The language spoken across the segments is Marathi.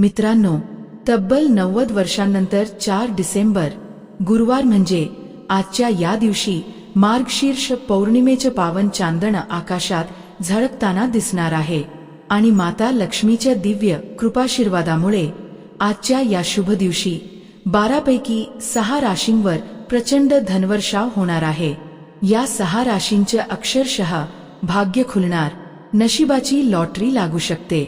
मित्रांनो, तब्बल 90 वर्षांनंतर 4 डिसेंबर गुरुवार म्हणजे आजच्या या दिवशी मार्गशीर्ष पौर्णिमेचे पावन चांदण आकाशात झळकताना दिसणार आहे आणि माता लक्ष्मीच्या दिव्य कृपाशीर्वादामुळे आजच्या या शुभ दिवशी 12 पैकी 6 राशींवर प्रचंड धनवर्षाव होणार आहे। या 6 राशींचे अक्षरशः भाग्य खुलणार, नशिबाची लॉटरी लागू शकते।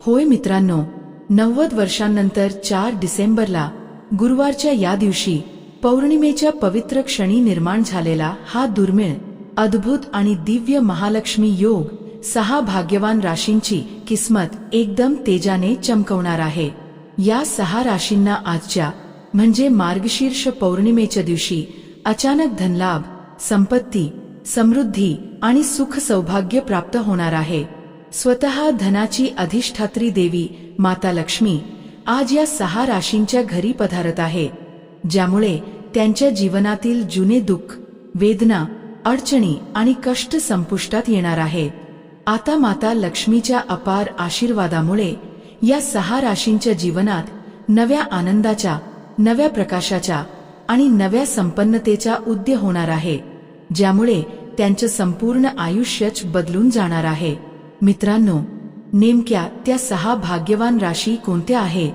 होय मित्रांनो, 90 वर्षांनंतर 4 डिसेंबरला गुरुवारच्या या दिवशी पौर्णिमेच्या पवित्र क्षणी निर्माण झालेला हा दुर्मिळ, अद्भुत आणि दिव्य महालक्ष्मी योग 6 भाग्यवान राशींची किस्मत एकदम तेजाने चमकवणार आहे। या 6 राशींना आजच्या म्हणजे मार्गशीर्ष पौर्णिमेच्या दिवशी अचानक धनलाभ, संपत्ती, समृद्धी आणि सुख सौभाग्य प्राप्त होणार आहे। स्वतः धनाची अधिष्ठात्री देवी माता लक्ष्मी आज या 6 राशींच्या घरी पधारत आहे, ज्यामुळे त्यांच्या जीवनातील जुने दुःख, वेदना, अडचणी आणि कष्ट संपुष्टात येणार आहेत। आता माता लक्ष्मीच्या अपार आशीर्वादामुळे या 6 राशींच्या जीवनात नव्या आनंदाच्या, नव्या प्रकाशाच्या आणि नव्या संपन्नतेचा उदय होणार आहे, ज्यामुळे त्यांचे संपूर्ण आयुष्यच बदलून जाणार आहे। मित्रांनो, नेमक्या त्या 6 भाग्यवान राशी कोणत्या आहेत,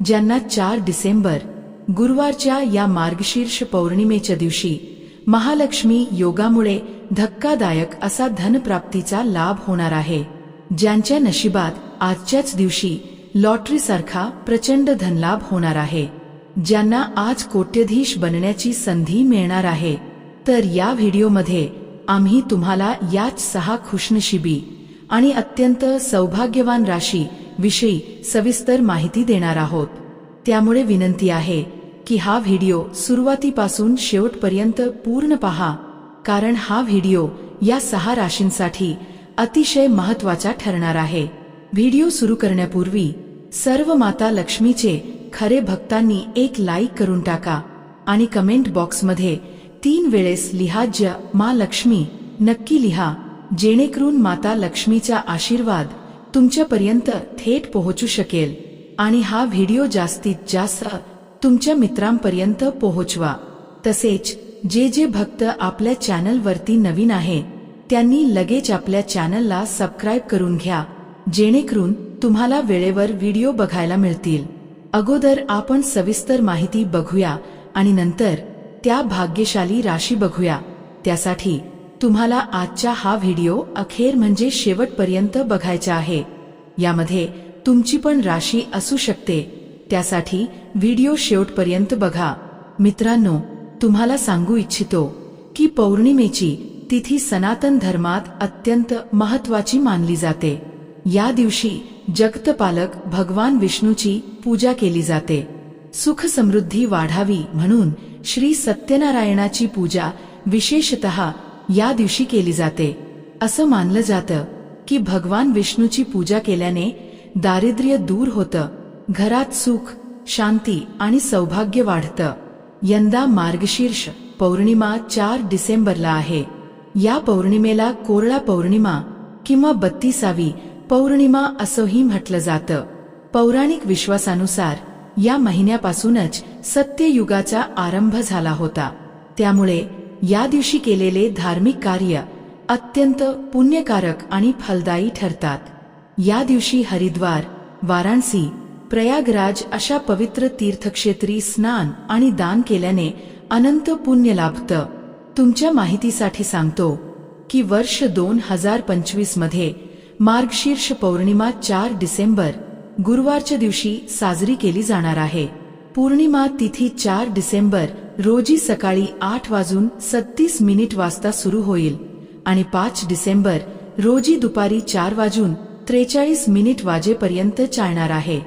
ज्यांना 4 डिसेंबर गुरुवारच्या या मार्गशीर्ष पौर्णिमेच्या दिवशी महालक्ष्मी योगामुळे धक्कादायक असा धनप्राप्तीचा लाभ होणार आहे, ज्यांच्या नशिबात आजच्याच दिवशी लॉटरीसारखा प्रचंड धनलाभ होणार आहे, ज्यांना आज कोट्यधीश बनण्याची संधी मिळणार आहे। तर या व्हिडिओमध्ये आम्ही तुम्हाला याच 6 खुशनशिबी आणि अत्यंत सौभाग्यवान राशी विषयी सविस्तर माहिती देणार आहोत। त्यामुळे विनंती आहे की हा व्हिडिओ सुरुवातीपासून शेवटपर्यंत पूर्ण पहा, कारण हा व्हिडिओ या 6 राशींसाठी अतिशय महत्त्वाचा ठरणार आहे। व्हिडिओ सुरू करण्यापूर्वी सर्व माता लक्ष्मीचे खरे भक्तांनी एक लाईक करून टाका आणि कमेंट बॉक्समध्ये 3 वेळेस लिहा जय मा लक्ष्मी नक्की लिहा, जेणेकरून माता लक्ष्मीचा आशीर्वाद तुमच्यापर्यंत थेट पोहोचू शकेल आणि हा व्हिडिओ जास्तीत जास्त तुमच्या मित्रांपर्यंत पोहोचवा। तसेच जे भक्त आपल्या चॅनलवरती नवीन आहे त्यांनी लगेच आपल्या चॅनलला सबस्क्राइब करून घ्या, जेणेकरून तुम्हाला वेळेवर व्हिडिओ बघायला मिळतील। अगोदर आपण सविस्तर माहिती बघूया आणि नंतर त्या भाग्यशाली राशी बघूया। त्यासाठी तुम्हाला आजचा हा व्हिडिओ अखेर म्हणजे शेवटपर्यंत बघायचा आहे। यामध्ये तुमची पण राशी असू शकते, त्यासाठी व्हिडिओ शेवटपर्यंत बघा। मित्रांनो, तुम्हाला सांगू इच्छितो की पौर्णिमेची तिथी सनातन धर्मात अत्यंत महत्त्वाची मानली जाते। या दिवशी जगतपालक भगवान विष्णूची पूजा केली जाते। सुख समृद्धी वाढावी म्हणून श्री सत्यनारायणाची पूजा विशेषतः या दिवशी केली जाते। असं मानलं जातं की भगवान विष्णूची पूजा केल्याने दारिद्र्य दूर होतं, घरात सुख, शांती आणि सौभाग्य वाढतं। यंदा मार्गशीर्ष पौर्णिमा 4 डिसेंबरला आहे। या पौर्णिमेला कोरळा पौर्णिमा किंवा 32वी पौर्णिमा असंही म्हटलं जातं। पौराणिक विश्वासानुसार या महिन्यापासूनच सत्ययुगाचा आरंभ झाला होता, त्यामुळे या दिवशी केलेले धार्मिक कार्य अत्यंत पुण्यकारक आणि फलदायी ठरतात। या दिवशी हरिद्वार, वाराणसी, प्रयागराज अशा पवित्र तीर्थक्षेत्री स्नान आणि दान केल्याने अनंत पुण्य लाभतं। तुमच्या माहितीसाठी सांगतो की वर्ष 2025 मध्ये मार्गशीर्ष पौर्णिमा 4 डिसेंबर गुरुवारच्या दिवशी साजरी केली जाणार आहे। पौर्णिमा तिथी 4 डिसेंबर रोजी सकाळी 8:37 वाजता सुरू होईल आणि 5 डिसेंबर रोजी दुपारी 4:43 वाजेपर्यंत चालणार आहे।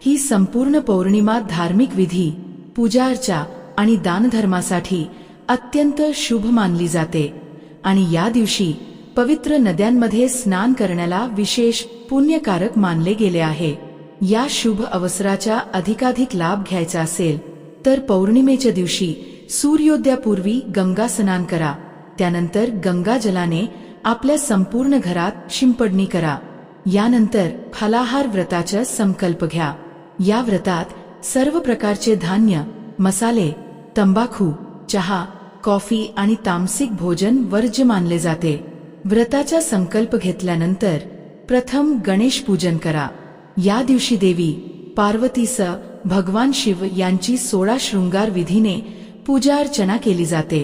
ही संपूर्ण पौर्णिमा धार्मिक विधी, पूजार्चा आणि दानधर्मासाठी अत्यंत शुभ मानली जाते आणि या दिवशी पवित्र नद्यांमध्ये स्नान करण्याला विशेष पुण्यकारक मानले गेले आहे। या शुभ अवसराचा अधिकाधिक लाभ घ्यायचा असेल तर पौर्णिमेच्या दिवशी सूर्योदयापूर्वी गंगा स्नान करा, त्यानंतर गंगा जलाने आपल्या संपूर्ण घरात शिंपडणी करा। यानंतर फलाहार व्रताचा संकल्प घ्या। या व्रतात सर्व प्रकारचे धान्य, मसाले, तंबाखू, चहा, कॉफी आणि तामसिक भोजन वर्ज्य मानले जाते. व्रताचा संकल्प घेतल्यानंतर प्रथम गणेश पूजन करा. या दिवशी देवी पार्वतीसह भगवान शिव यांची 16 शृंगार विधीने पूजा अर्चना केली जाते.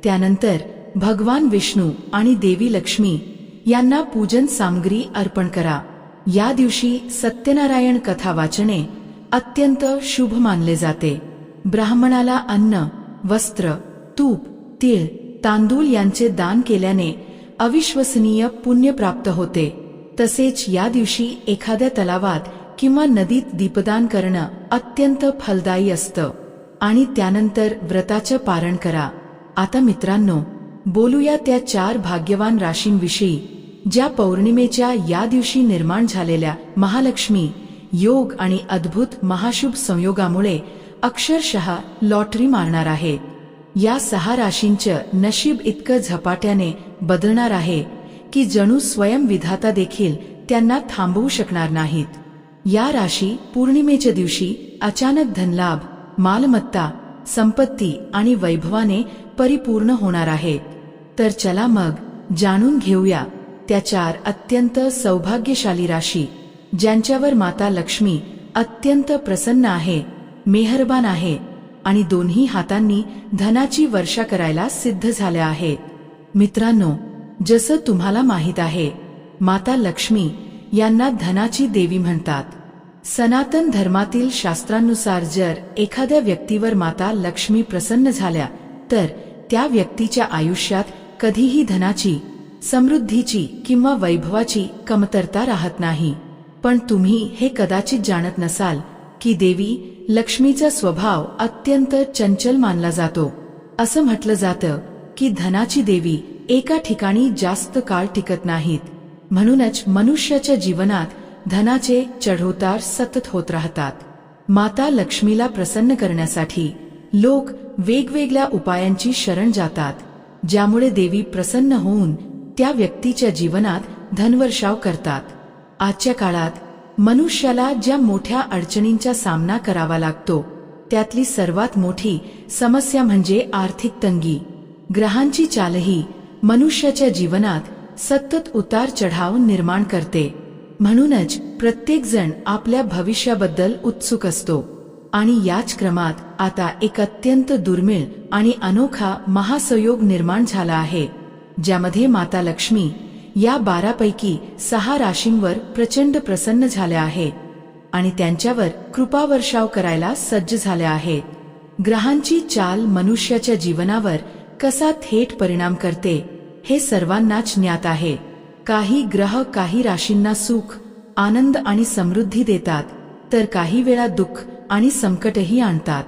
त्यानंतर भगवान विष्णू आणि देवी लक्ष्मी यांना पूजन सामग्री अर्पण करा. या दिवशी सत्यनारायण कथा वाचणे अत्यंत शुभ मानले जाते. ब्राह्मणाला अन्न, वस्त्र, तूप, तीळ, तांदूळ यांचे दान केल्याने अविश्वसनीय पुण्य प्राप्त होते. तसेच या दिवशी एखाद्या तलावात किंवा नदीत दीपदान करणं अत्यंत फलदायी असतं. आणि त्यानंतर व्रताचं पारण करा. आता मित्रांनो, बोलूया त्या 4 भाग्यवान राशींविषयी ज्या पौर्णिमेच्या या दिवशी निर्माण झालेल्या महालक्ष्मी योग आणि अद्भुत महाशुभ संयोगामुळे अक्षरशः लॉटरी मारणार आहेत. या 6 राशींचं नशीब इतकं झपाट्याने बदलणार आहे की जणू स्वयं विधाता देखील त्यांना थांबवू शकणार नाहीत. या राशी पौर्णिमेच्या दिवशी अचानक धनलाभ, मालमत्ता, संपत्ती आणि वैभवाने परिपूर्ण होणार आहेत. तर चला मग जाणून घेऊया त्या 4 अत्यंत सौभाग्यशाली राशी ज्यांच्यावर माता लक्ष्मी अत्यंत प्रसन्न आहे, मेहरबान आहे आणि दोन्ही हातांनी धनाची वर्षा करायला सिद्ध झाल्या आहेत. मित्रांनो, जसं तुम्हाला माहीत आहे, माता लक्ष्मी यांना धनाची देवी म्हणतात. सनातन धर्मातील शास्त्रांनुसार जर एखाद्या व्यक्तीवर माता लक्ष्मी प्रसन्न झाल्या तर त्या व्यक्तीच्या आयुष्यात कधीही धनाची, समृद्धीची किंवा वैभवाची कमतरता राहत नाही. पण तुम्ही हे कदाचित जाणत नसाल की देवी लक्ष्मीचा स्वभाव अत्यंत चंचल मानला जातो. असं म्हटलं जातं की धनाची देवी एका ठिकाणी जास्त काळ टिकत नाहीत. म्हणूनच मनुष्याच्या जीवनात धनाचे चढउतार सतत होत राहतात. माता लक्ष्मीला प्रसन्न करण्यासाठी लोक वेगवेगळ्या उपायांची शरण जातात, ज्यामुळे देवी प्रसन्न होऊन त्या व्यक्तीच्या जीवनात धनवर्षाव करतात. आजच्या काळात मनुष्याला ज्या मोठ्या अडचणींचा सामना करावा लागतो त्यातली सर्वात मोठी समस्या म्हणजे आर्थिक तंगी. ग्रहांची चालही मनुष्याच्या जीवनात सतत उतार चढाव निर्माण करते. म्हणूनच प्रत्येक जण आपल्या भविष्याबद्दल उत्सुक असतो. आणि याच क्रमात आता एक अत्यंत दुर्मिळ आणि अनोखा महासंयोग निर्माण झाला आहे, ज्यामध्ये माता लक्ष्मी या 12 पैकी 6 राशींवर प्रचंड प्रसन्न झाल्या आहेत आणि त्यांच्यावर कृपावर्षाव करायला सज्ज झाल्या आहेत. ग्रहांची चाल मनुष्याच्या जीवनावर कसा थेट परिणाम करते हे सर्वांनाच ज्ञात आहे. काही ग्रह काही राशींना सुख, आनंद आणि समृद्धी देतात, तर काही वेळा दुःख आणि संकटही आणतात.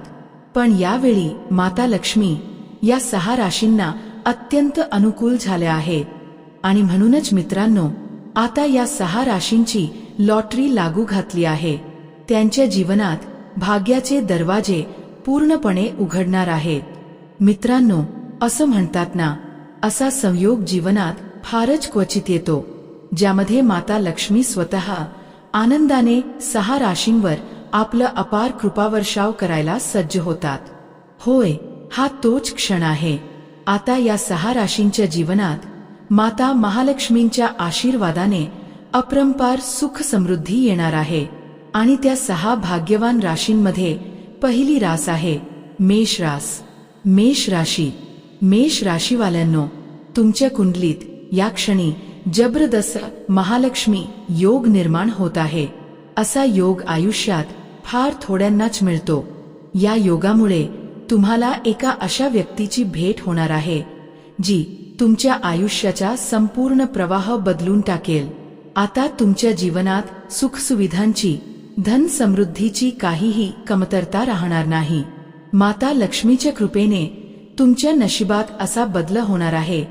पण यावेळी माता लक्ष्मी या 6 राशींना अत्यंत अनुकूल झाल्या आहेत. आणि म्हणूनच मित्रांनो, आता या 6 राशींची लॉटरी लागू घातली आहे. त्यांच्या जीवनात भाग्याचे दरवाजे पूर्णपणे उघडणार आहेत. मित्रांनो, असं म्हणतात ना, असा संयोग जीवनात फारच क्वचित येतो, ज्यामध्ये माता लक्ष्मी स्वतः आनंदाने 6 राशींवर आपलं अपार कृपावर्षाव करायला सज्ज होतात. होय, हा तोच क्षण आहे. आता या 6 राशींच्या जीवनात माता महालक्ष्मींच्या आशीर्वादाने अपरंपार सुख समृद्धी येणार आहे. आणि त्या 6 भाग्यवान राशींमध्ये पहिली रास आहे मेष रास. मेष राशी. मेष राशीवाल्यांनो, तुमच्या कुंडलीत या क्षणी जबरदस्त महालक्ष्मी योग निर्माण होत आहे. असा योग आयुष्यात फार थोड्यांनाच मिळतो. या योगामुळे तुम्हाला एका अशा व्यक्तीची भेट होणार आहे जी तुमच्या आयुष्याचा संपूर्ण प्रवाह बदलून टाकेल. आता तुमच्या जीवनात सुखसुविधांची, धन समृद्धीची काहीही कमतरता राहणार नाही. माता लक्ष्मीच्या कृपेने तुमच्या नशिबात असा बदल होणार आहे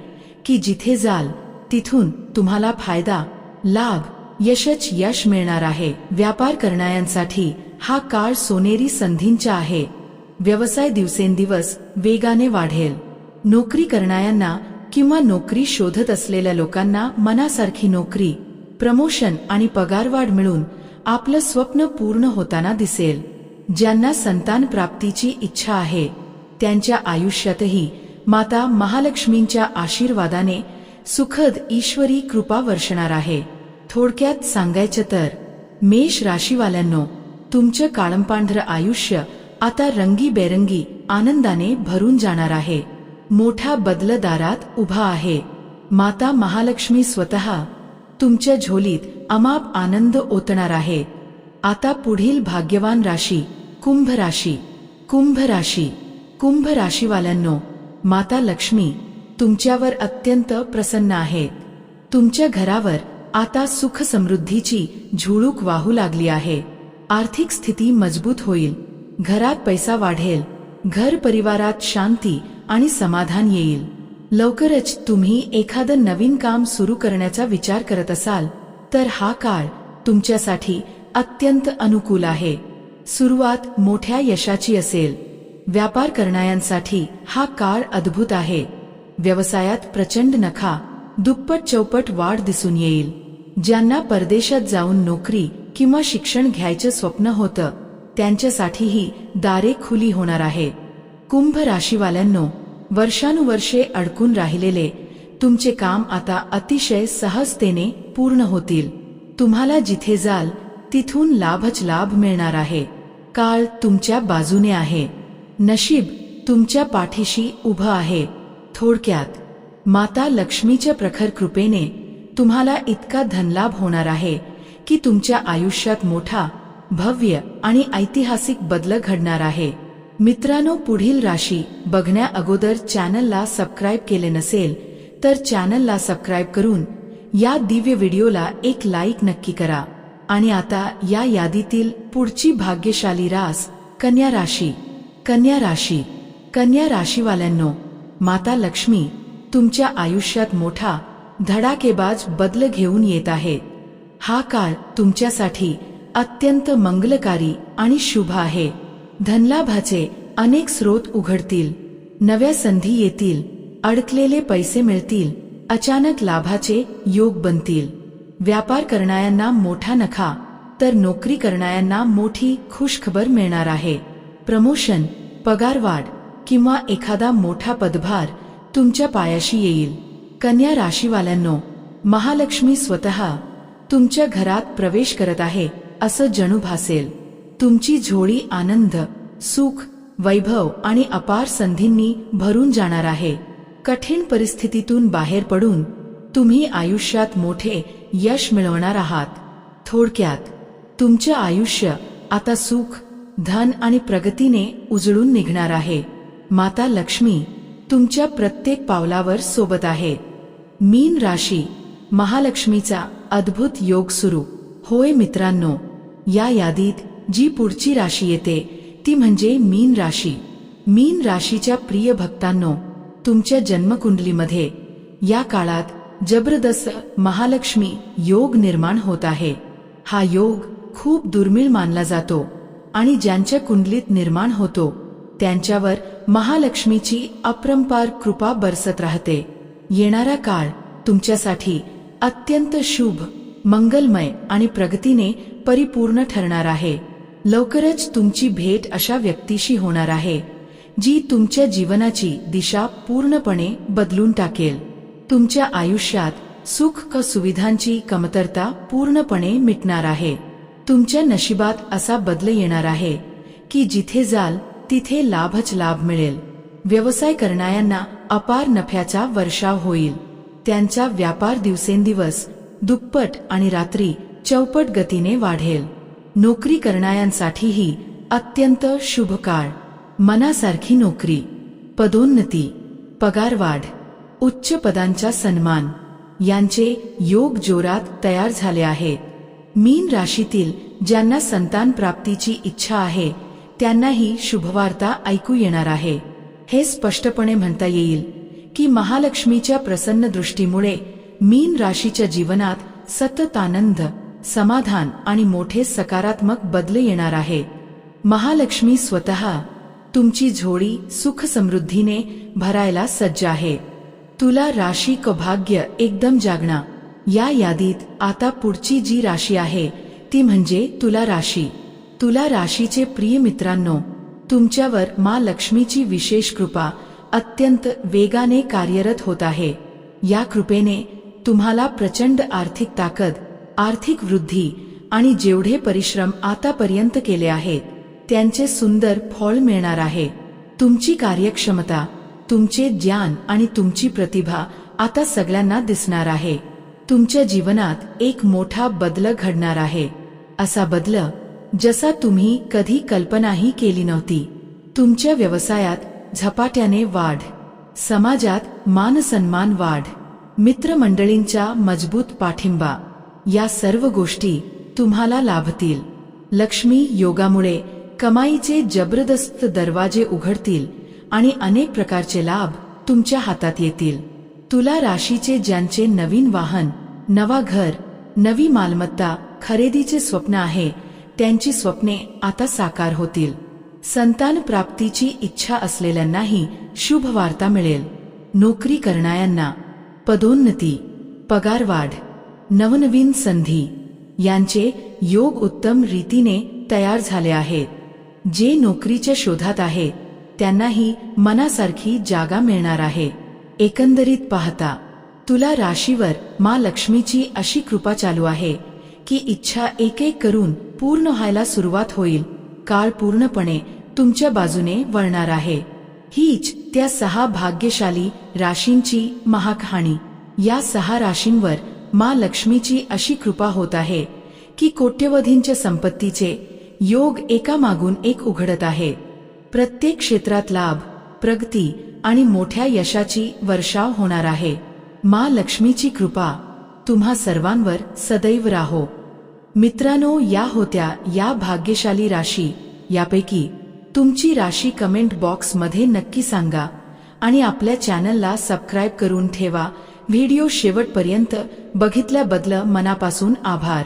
की जिथे जाल तिथून तुम्हाला फायदा, लाभ, यशच यश मिळणार आहे. व्यापार करणाऱ्यांसाठी हा काळ सोनेरी संधींचा आहे. व्यवसाय दिवसेंदिवस वेगाने वाढेल. नोकरी करणाऱ्यांना किंवा नोकरी शोधत असलेल्या लोकांना मनासारखी नोकरी, प्रमोशन आणि पगारवाढ मिळून आपलं स्वप्न पूर्ण होताना दिसेल. ज्यांना संतान प्राप्तीची इच्छा आहे त्यांच्या आयुष्यातही माता महालक्ष्मींच्या आशीर्वादाने सुखद ईश्वरी कृपा वर्षणार आहे. थोडक्यात सांगायचं तर मेष राशीवाल्यांनो, तुमचं काळंपांढरं आयुष्य आता रंगीबेरंगी आनंदाने भरून जाणार आहे. मोठा बदल दारात उभा आहे. माता महालक्ष्मी स्वतः तुमच्या झोलीत अमाप आनंद ओतणार आहे. आता पुढील भाग्यवान राशी कुंभ राशी. कुंभ राशी. कुंभ राशीवाल्यांनो, माता लक्ष्मी तुमच्यावर अत्यंत प्रसन्न आहेत. तुमच्या घरावर आता सुख समृद्धीची झुळूक वाहू लागली आहे. आर्थिक स्थिती मजबूत होईल. घरात पैसा वाढेल. घर परिवारात शांती आणि समाधान येईल. लवकरच तुम्ही एखादं नवीन काम सुरू करण्याचा विचार करत असाल तर हा काळ तुमच्यासाठी अत्यंत अनुकूल आहे. सुरुवात मोठ्या यशाची असेल. व्यापार करणाऱ्यांसाठी हा काळ अद्भुत आहे. व्यवसायात प्रचंड नफा, दुप्पट चौपट वाढ दिसून येईल. ज्यांना परदेशात जाऊन नोकरी किंवा शिक्षण घ्यायचं स्वप्न होतं त्यांच्यासाठीही दारे खुली होणार आहे. कुंभ राशीवाल्यांनो, वर्षानुवर्षे अडकून राहिलेले तुमचे काम आता अतिशय सहजतेने पूर्ण होतील. तुम्हाला जिथे जाल तिथून लाभच लाभ मिळणार आहे. काळ तुमच्या बाजूने आहे. नशीब तुमच्या पाठीशी उभं आहे. थोडक्यात माता लक्ष्मीच्या प्रखर कृपेने तुम्हाला इतका धनलाभ होणार आहे की तुमच्या आयुष्यात मोठा, भव्य आणि ऐतिहासिक बदल घडणार आहे. मित्रांनो, पुढील राशी बघण्या अगोदर चॅनलला सबस्क्राईब केले नसेल तर चॅनलला सबस्क्राईब करून या दिव्य व्हिडिओला एक लाईक नक्की करा. आणि आता या यादीतील पुढची भाग्यशाली रास कन्या राशी. कन्या राशी. कन्या राशीवाल्यांनो, माता लक्ष्मी तुमच्या आयुष्यात मोठा धडाकेबाज बदल घेऊन येत आहे. हा काळ तुमच्यासाठी अत्यंत मंगलकारी आणि शुभ आहे. धनलाभाचे अनेक स्रोत उघडतील. नव्या संधी येतील. अडकलेले पैसे मिळतील. अचानक लाभाचे योग बनतील. व्यापार करणाऱ्यांना मोठा नफा तर नोकरी करणाऱ्यांना मोठी खुशखबर मिळणार आहे. प्रमोशन, पगारवाढ किंवा एखादा मोठा पदभार तुमच्या पायाशी येईल. कन्या राशीवाल्यांनो, महालक्ष्मी स्वतः तुमच्या घरात प्रवेश करत आहे असं जणू भासेल. तुमची झोळी आनंद, सुख, वैभव आणि अपार संधींनी भरून जाणार आहे. कठीण परिस्थितीतून बाहेर पडून तुम्ही आयुष्यात मोठे यश मिळवणार आहात. थोडक्यात तुमचं आयुष्य आता सुख, धन आणि प्रगतीने उजळून निघणार आहे. माता लक्ष्मी तुमच्या प्रत्येक पावलावर सोबत आहे. मीन राशी. महालक्ष्मीचा अद्भुत योग सुरू. होय मित्रांनो, या यादीत जी पुढची राशी येते ती म्हणजे मीन राशी. मीन राशीच्या प्रिय भक्तांनो, तुमच्या जन्मकुंडलीमध्ये या काळात जबरदस्त महालक्ष्मी योग निर्माण होत आहे. हा योग खूप दुर्मिळ मानला जातो आणि ज्यांच्या कुंडलीत निर्माण होतो त्यांच्यावर महालक्ष्मीची अपरंपार कृपा बरसत राहते. येणारा काळ तुमच्यासाठी अत्यंत शुभ, मंगलमय आणि प्रगतीने परिपूर्ण ठरणार आहे. लवकरच तुमची भेट अशा व्यक्तीशी होणार आहे जी तुमच्या जीवनाची दिशा पूर्णपणे बदलून टाकेल. तुमच्या आयुष्यात सुख सुविधांची कमतरता पूर्णपणे मिटणार आहे. तुमच्या नशिबात असा बदल येणार आहे की जिथे जाल तिथे लाभच लाभ मिळेल. व्यवसाय करणाऱ्यांना अपार नफ्याचा वर्षाव होईल. त्यांचा व्यापार दिवसेंदिवस दुप्पट आणि रात्री चौपट गतीने वाढेल. नोकरी करणाऱ्यांसाठीही अत्यंत शुभ काळ. मनासारखी नोकरी, पदोन्नती, पगारवाढ, उच्च पदांचा सन्मान यांचे योग जोरात तयार झाले आहेत. मीन राशीतील ज्यांना संतान प्राप्तीची इच्छा आहे त्यांनाही शुभवार्ता ऐकू येणार आहे. हे स्पष्टपणे म्हणता येईल की महालक्ष्मीच्या प्रसन्न दृष्टीमुळे मीन राशीच्या जीवनात सतत आनंद, समाधान आणि मोठे सकारात्मक बदल येणार आहे. महालक्ष्मी स्वतः तुमची झोळी सुख समृद्धीने भरायला सज्ज आहे. तुला राशी क भाग्य एकदम जागना. या यादीत आता पुढची जी राशी आहे ती म्हणजे तुला राशी. तुला राशीचे प्रिय मित्रांनो, तुमच्यावर माँ लक्ष्मीची विशेष कृपा अत्यंत वेगाने कार्यरत होत आहे. या कृपेने तुम्हाला प्रचंड आर्थिक ताकद, आर्थिक वृद्धी आणि जेवढे परिश्रम आतापर्यंत केले आहेत त्यांचे सुंदर फळ मिळणार आहे. तुमची कार्यक्षमता, तुमचे ज्ञान आणि तुमची प्रतिभा आता सगळ्यांना दिसणार आहे. तुमच्या जीवनात एक मोठा बदल घडणार आहे. असा बदल जसा तुम्ही कधी कल्पनाही केली नव्हती. तुमच्या व्यवसायात झपाट्याने वाढ, समाजात मानसन्मान वाढ, मित्रमंडळींचा मजबूत पाठिंबा, या सर्व गोष्टी तुम्हाला लाभतील. लक्ष्मी योगामुळे कमाईचे जबरदस्त दरवाजे उघडतील आणि अनेक प्रकारचे लाभ तुमच्या हातात येतील. तुला राशीचे ज्यांचे नवीन वाहन, नवा घर, नवी मालमत्ता खरेदीचे स्वप्न आहे त्यांची स्वप्ने आता साकार होतील. संतान प्राप्तीची इच्छा असलेल्यांनाही शुभ वार्ता मिळेल. नोकरी करणाऱ्यांना पदोन्नती, पगारवाढ, नवनवीन संधी यांचे योग उत्तम रीतीने तयार झाले आहेत. जे नोकरीच्या शोधात आहेत त्यांनाही मनासारखी जागा मिळणार आहे. एकंदरीत पाहता तुला राशीवर माँ लक्ष्मीची अशी कृपा चालू आहे की इच्छा एक एक करून पूर्ण व्हायला सुरुवात होईल. काळ पूर्णपणे तुमच्या बाजूने वळणार आहे. हीच त्या 6 भाग्यशाली राशींची महाकहाणी. या 6 राशींवर माँ लक्ष्मीची अशी कृपा होत आहे की कोट्यवधींच्या संपत्तीचे योग एकामागून एक उघडत आहे. प्रत्येक क्षेत्रात लाभ, प्रगती आणि मोठ्या यशाची वर्षाव होणार आहे. माँ लक्ष्मीची कृपा तुम्हा सर्वांवर सदैव राहो. मित्रांनो, या होत्या या भाग्यशाली राशी. यापैकी तुमची राशी कमेंट बॉक्स मध्ये नक्की सांगा आणि आपल्या चॅनलला सबस्क्राइब करून ठेवा. व्हिडिओ शेवटपर्यंत बघितल्याबद्दल मनापासून आभार.